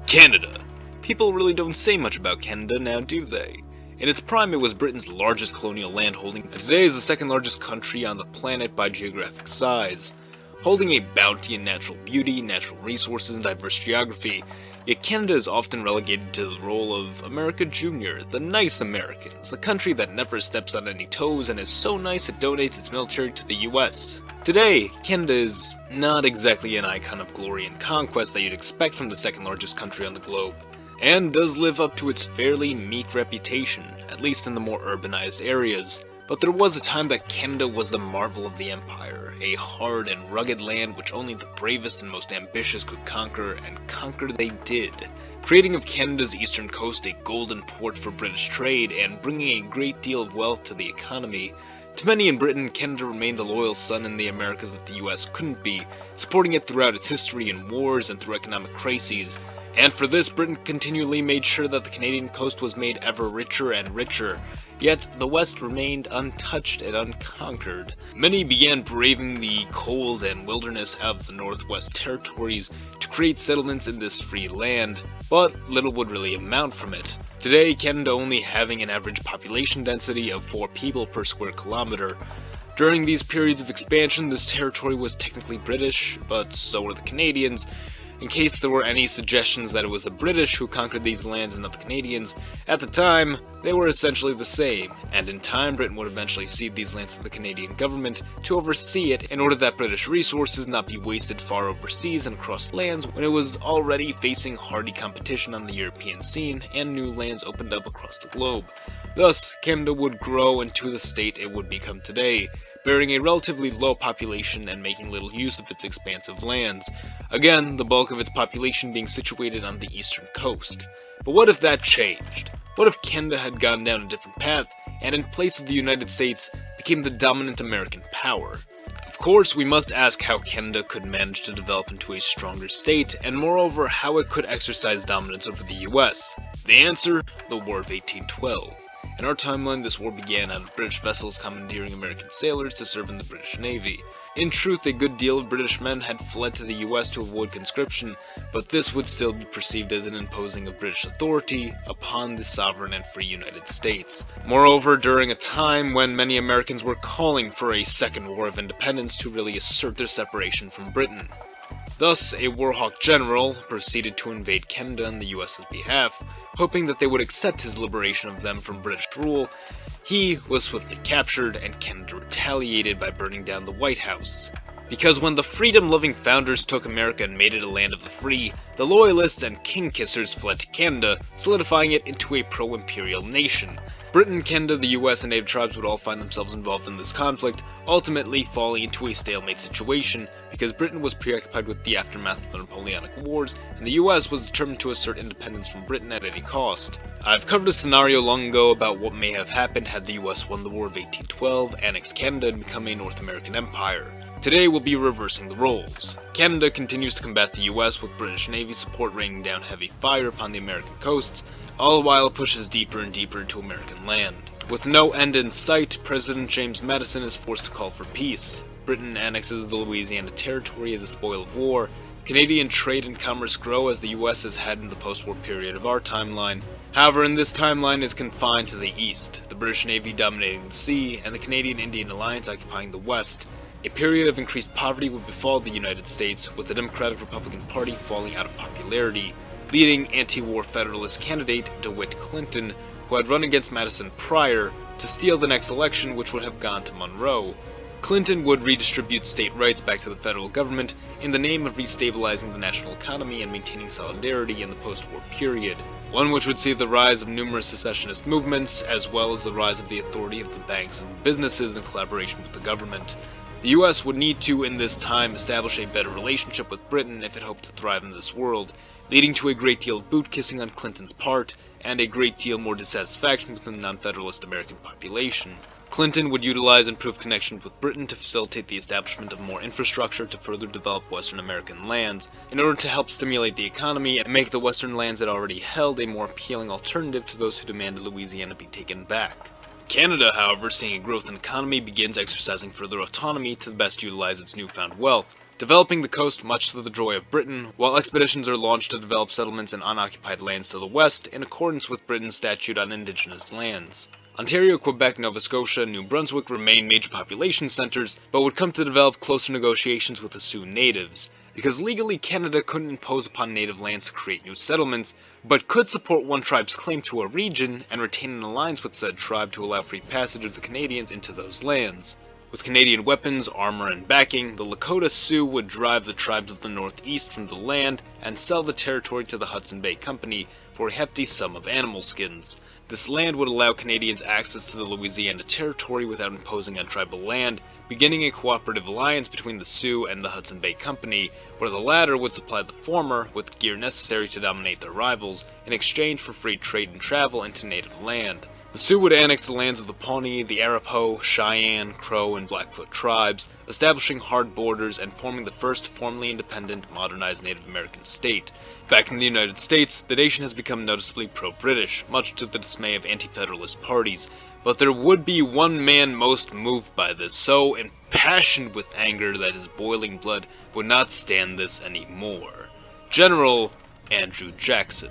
Canada. People really don't say much about Canada now, do they? In its prime, it was Britain's largest colonial landholding, and today is the second largest country on the planet by geographic size. Holding a bounty in natural beauty, natural resources, and diverse geography, yet Canada is often relegated to the role of America Junior, the nice Americans, the country that never steps on any toes and is so nice it donates its military to the US. Today, Canada is not exactly an icon of glory and conquest that you'd expect from the second largest country on the globe, and does live up to its fairly meek reputation, at least in the more urbanized areas. But there was a time that Canada was the marvel of the empire, a hard and rugged land which only the bravest and most ambitious could conquer, and conquer they did, creating of Canada's eastern coast a golden port for British trade and bringing a great deal of wealth to the economy. To many in Britain, Canada remained the loyal son in the Americas that the US couldn't be, supporting it throughout its history in wars and through economic crises. And for this, Britain continually made sure that the Canadian coast was made ever richer and richer, yet the West remained untouched and unconquered. Many began braving the cold and wilderness of the Northwest Territories to create settlements in this free land, but little would really amount from it. Today, Canada only having an average population density of 4 people per square kilometer. During these periods of expansion, this territory was technically British, but so were the Canadians. In case there were any suggestions that it was the British who conquered these lands and not the Canadians, at the time, they were essentially the same, and in time Britain would eventually cede these lands to the Canadian government to oversee it in order that British resources not be wasted far overseas and across lands when it was already facing hardy competition on the European scene and new lands opened up across the globe. Thus, Canada would grow into the state it would become today, bearing a relatively low population and making little use of its expansive lands. Again, the bulk of its population being situated on the eastern coast. But what if that changed? What if Canada had gone down a different path, and in place of the United States, became the dominant American power? Of course, we must ask how Canada could manage to develop into a stronger state, and moreover, how it could exercise dominance over the US. The answer? The War of 1812. In our timeline, this war began out of British vessels commandeering American sailors to serve in the British Navy. In truth, a good deal of British men had fled to the US to avoid conscription, but this would still be perceived as an imposing of British authority upon the sovereign and free United States. Moreover, during a time when many Americans were calling for a second war of independence to really assert their separation from Britain. Thus, a warhawk general proceeded to invade Canada on the US's behalf, hoping that they would accept his liberation of them from British rule. He was swiftly captured, and Canada retaliated by burning down the White House. Because when the freedom-loving founders took America and made it a land of the free, the Loyalists and king-kissers fled to Canada, solidifying it into a pro-imperial nation. Britain, Canada, the US, and native tribes would all find themselves involved in this conflict, ultimately falling into a stalemate situation because Britain was preoccupied with the aftermath of the Napoleonic Wars, and the US was determined to assert independence from Britain at any cost. I've covered a scenario long ago about what may have happened had the US won the War of 1812, annexed Canada, and become a North American empire. Today we'll be reversing the roles. Canada continues to combat the US with British Navy support raining down heavy fire upon the American coasts, all the while it pushes deeper and deeper into American land. With no end in sight, President James Madison is forced to call for peace. Britain annexes the Louisiana Territory as a spoil of war. Canadian trade and commerce grow as the US has had in the post-war period of our timeline. However, in this timeline is confined to the east, the British Navy dominating the sea, and the Canadian-Indian alliance occupying the west. A period of increased poverty would befall the United States, with the Democratic-Republican Party falling out of popularity, leading anti-war Federalist candidate DeWitt Clinton, who had run against Madison prior, to steal the next election, which would have gone to Monroe. Clinton would redistribute state rights back to the federal government in the name of restabilizing the national economy and maintaining solidarity in the post-war period, one which would see the rise of numerous secessionist movements, as well as the rise of the authority of the banks and businesses in collaboration with the government. The US would need to, in this time, establish a better relationship with Britain if it hoped to thrive in this world, leading to a great deal of boot-kissing on Clinton's part, and a great deal more dissatisfaction with the non-federalist American population. Clinton would utilize improved connections with Britain to facilitate the establishment of more infrastructure to further develop Western American lands, in order to help stimulate the economy and make the Western lands it already held a more appealing alternative to those who demanded Louisiana be taken back. Canada, however, seeing a growth in economy, begins exercising further autonomy to best utilize its newfound wealth. developing the coast much to the joy of Britain, while expeditions are launched to develop settlements in unoccupied lands to the west in accordance with Britain's statute on indigenous lands. Ontario, Quebec, Nova Scotia, and New Brunswick remain major population centers, but would come to develop closer negotiations with the Sioux natives, because legally Canada couldn't impose upon native lands to create new settlements, but could support one tribe's claim to a region and retain an alliance with said tribe to allow free passage of the Canadians into those lands. With Canadian weapons, armor, and backing, the Lakota Sioux would drive the tribes of the Northeast from the land and sell the territory to the Hudson Bay Company for a hefty sum of animal skins. This land would allow Canadians access to the Louisiana Territory without imposing on tribal land, beginning a cooperative alliance between the Sioux and the Hudson Bay Company, where the latter would supply the former with gear necessary to dominate their rivals in exchange for free trade and travel into native land. The Sioux would annex the lands of the Pawnee, the Arapaho, Cheyenne, Crow, and Blackfoot tribes, establishing hard borders and forming the first formally independent, modernized Native American state. Back in the United States, the nation has become noticeably pro-British, much to the dismay of Anti-Federalist parties, but there would be one man most moved by this, so impassioned with anger that his boiling blood would not stand this anymore. General Andrew Jackson.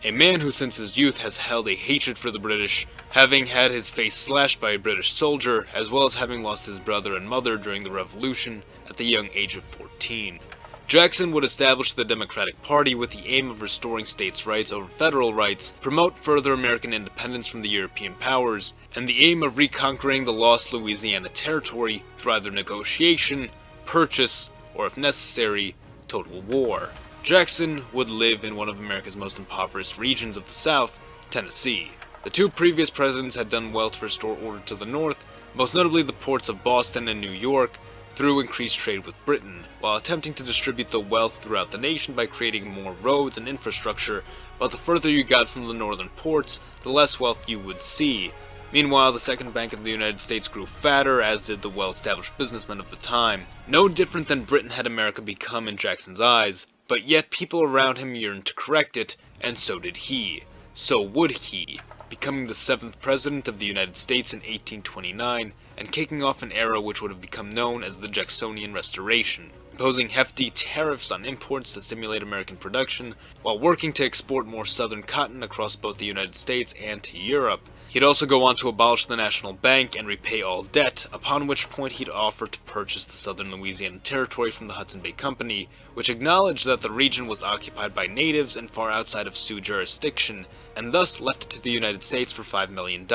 A man who since his youth has held a hatred for the British, having had his face slashed by a British soldier, as well as having lost his brother and mother during the Revolution at the young age of 14. Jackson would establish the Democratic Party with the aim of restoring states' rights over federal rights, promote further American independence from the European powers, and the aim of reconquering the lost Louisiana Territory through either negotiation, purchase, or if necessary, total war. Jackson would live in one of America's most impoverished regions of the South, Tennessee. The two previous presidents had done well to restore order to the North, most notably the ports of Boston and New York, through increased trade with Britain, while attempting to distribute the wealth throughout the nation by creating more roads and infrastructure, but the further you got from the northern ports, the less wealth you would see. Meanwhile, the Second Bank of the United States grew fatter, as did the well-established businessmen of the time. No different than Britain had America become in Jackson's eyes, but yet people around him yearned to correct it, and so did he. So would he, becoming the 7th President of the United States in 1829, and kicking off an era which would have become known as the Jacksonian Restoration, imposing hefty tariffs on imports to stimulate American production, while working to export more southern cotton across both the United States and to Europe. He'd also go on to abolish the National Bank and repay all debt, upon which point he'd offer to purchase the southern Louisiana Territory from the Hudson Bay Company, which acknowledged that the region was occupied by natives and far outside of Sioux jurisdiction, and thus left it to the United States for $5 million,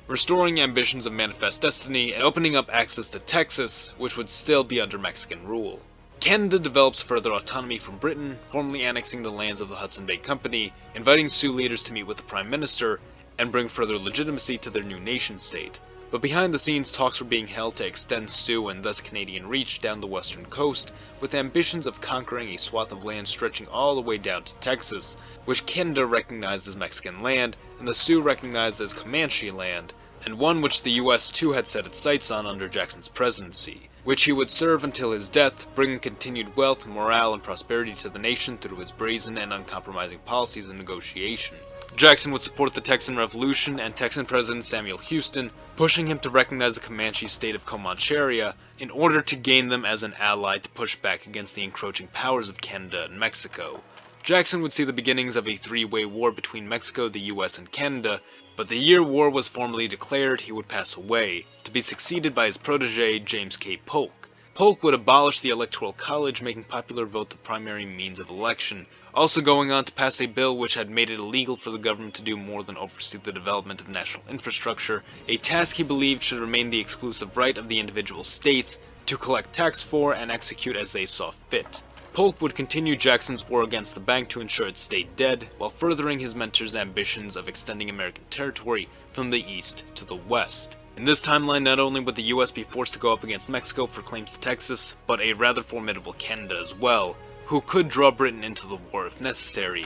restoring ambitions of Manifest Destiny and opening up access to Texas, which would still be under Mexican rule. Canada develops further autonomy from Britain, formally annexing the lands of the Hudson Bay Company, inviting Sioux leaders to meet with the Prime Minister, and bring further legitimacy to their new nation-state. But behind the scenes, talks were being held to extend Sioux and thus Canadian reach down the western coast, with ambitions of conquering a swath of land stretching all the way down to Texas, which Canada recognized as Mexican land, and the Sioux recognized as Comanche land, and one which the US too had set its sights on under Jackson's presidency, which he would serve until his death, bringing continued wealth, morale, and prosperity to the nation through his brazen and uncompromising policies and negotiation. Jackson would support the Texan Revolution and Texan President Samuel Houston, pushing him to recognize the Comanche state of Comancheria in order to gain them as an ally to push back against the encroaching powers of Canada and Mexico. Jackson would see the beginnings of a three-way war between Mexico, the US, and Canada, but the year war was formally declared, he would pass away, to be succeeded by his protege James K. Polk. Polk would abolish the Electoral College, making popular vote the primary means of election, also going on to pass a bill which had made it illegal for the government to do more than oversee the development of national infrastructure, a task he believed should remain the exclusive right of the individual states to collect tax for and execute as they saw fit. Polk would continue Jackson's war against the bank to ensure it stayed dead, while furthering his mentor's ambitions of extending American territory from the east to the west. In this timeline, not only would the US be forced to go up against Mexico for claims to Texas, but a rather formidable Canada as well, who could draw Britain into the war if necessary.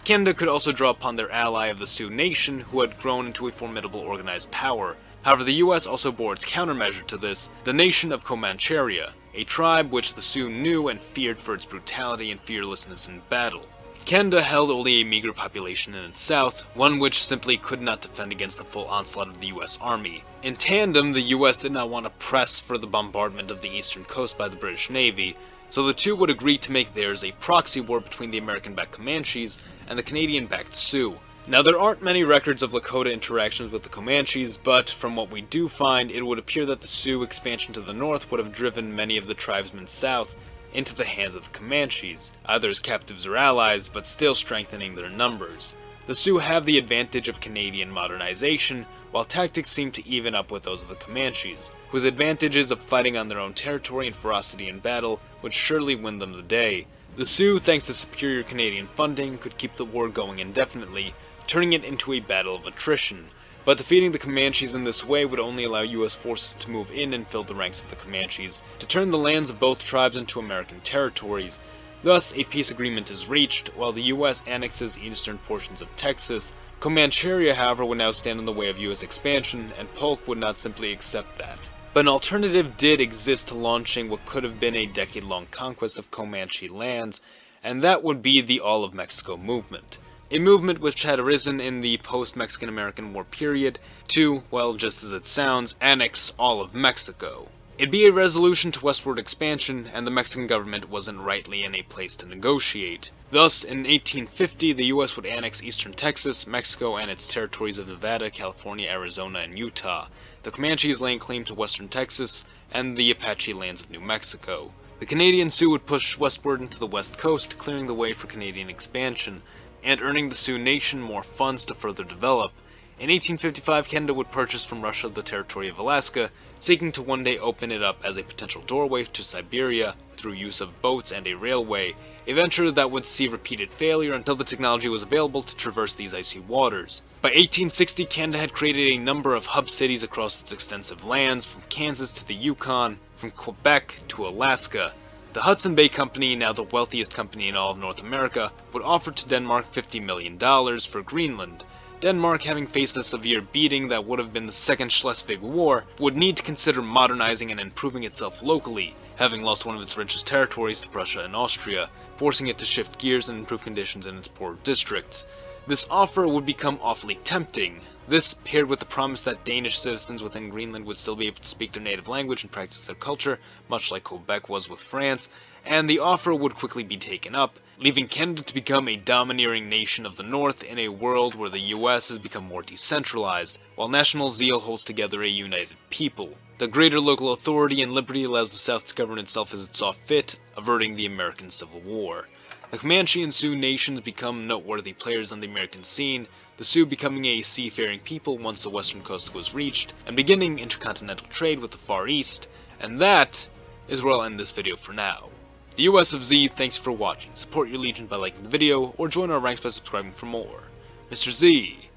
Canada could also draw upon their ally of the Sioux Nation, who had grown into a formidable organized power. However, the US also bore its countermeasure to this, the nation of Comancheria, a tribe which the Sioux knew and feared for its brutality and fearlessness in battle. Canada held only a meager population in its south, one which simply could not defend against the full onslaught of the US Army. In tandem, the US did not want to press for the bombardment of the eastern coast by the British Navy, so the two would agree to make theirs a proxy war between the American-backed Comanches and the Canadian-backed Sioux. Now, there aren't many records of Lakota interactions with the Comanches, but from what we do find, it would appear that the Sioux expansion to the north would have driven many of the tribesmen south into the hands of the Comanches, either as captives or allies, but still strengthening their numbers. The Sioux have the advantage of Canadian modernization, while tactics seem to even up with those of the Comanches, whose advantages of fighting on their own territory and ferocity in battle would surely win them the day. The Sioux, thanks to superior Canadian funding, could keep the war going indefinitely, turning it into a battle of attrition. But defeating the Comanches in this way would only allow US forces to move in and fill the ranks of the Comanches, to turn the lands of both tribes into American territories. Thus, a peace agreement is reached, while the US annexes eastern portions of Texas. Comancheria, however, would now stand in the way of US expansion, and Polk would not simply accept that. But an alternative did exist to launching what could have been a decade-long conquest of Comanche lands, and that would be the All of Mexico movement. A movement which had arisen in the post-Mexican-American War period to, well, just as it sounds, annex all of Mexico. It'd be a resolution to westward expansion, and the Mexican government wasn't rightly in a place to negotiate. Thus, in 1850, the US would annex eastern Texas, Mexico, and its territories of Nevada, California, Arizona, and Utah, the Comanches laying claim to western Texas, and the Apache lands of New Mexico. The Canadian Sioux would push westward into the west coast, clearing the way for Canadian expansion, and earning the Sioux Nation more funds to further develop. In 1855, Canada would purchase from Russia the territory of Alaska, seeking to one day open it up as a potential doorway to Siberia through use of boats and a railway, a venture that would see repeated failure until the technology was available to traverse these icy waters. By 1860, Canada had created a number of hub cities across its extensive lands, from Kansas to the Yukon, from Quebec to Alaska. The Hudson Bay Company, now the wealthiest company in all of North America, would offer to Denmark $50 million for Greenland. Denmark, having faced a severe beating that would have been the Second Schleswig War, would need to consider modernizing and improving itself locally, having lost one of its richest territories to Prussia and Austria, forcing it to shift gears and improve conditions in its poorer districts. This offer would become awfully tempting. This, paired with the promise that Danish citizens within Greenland would still be able to speak their native language and practice their culture, much like Quebec was with France, and the offer would quickly be taken up, leaving Canada to become a domineering nation of the North in a world where the US has become more decentralized, while national zeal holds together a united people. The greater local authority and liberty allows the South to govern itself as it saw fit, averting the American Civil War. The Comanche and Sioux nations become noteworthy players on the American scene, the Sioux becoming a seafaring people once the western coast was reached, and beginning intercontinental trade with the Far East, and that is where I'll end this video for now. The US of Z, thanks for watching. Support your legion by liking the video, or join our ranks by subscribing for more. Mr. Z,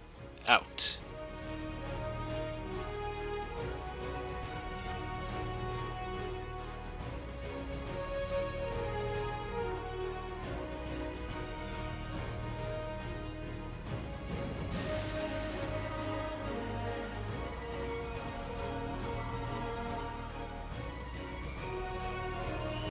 out.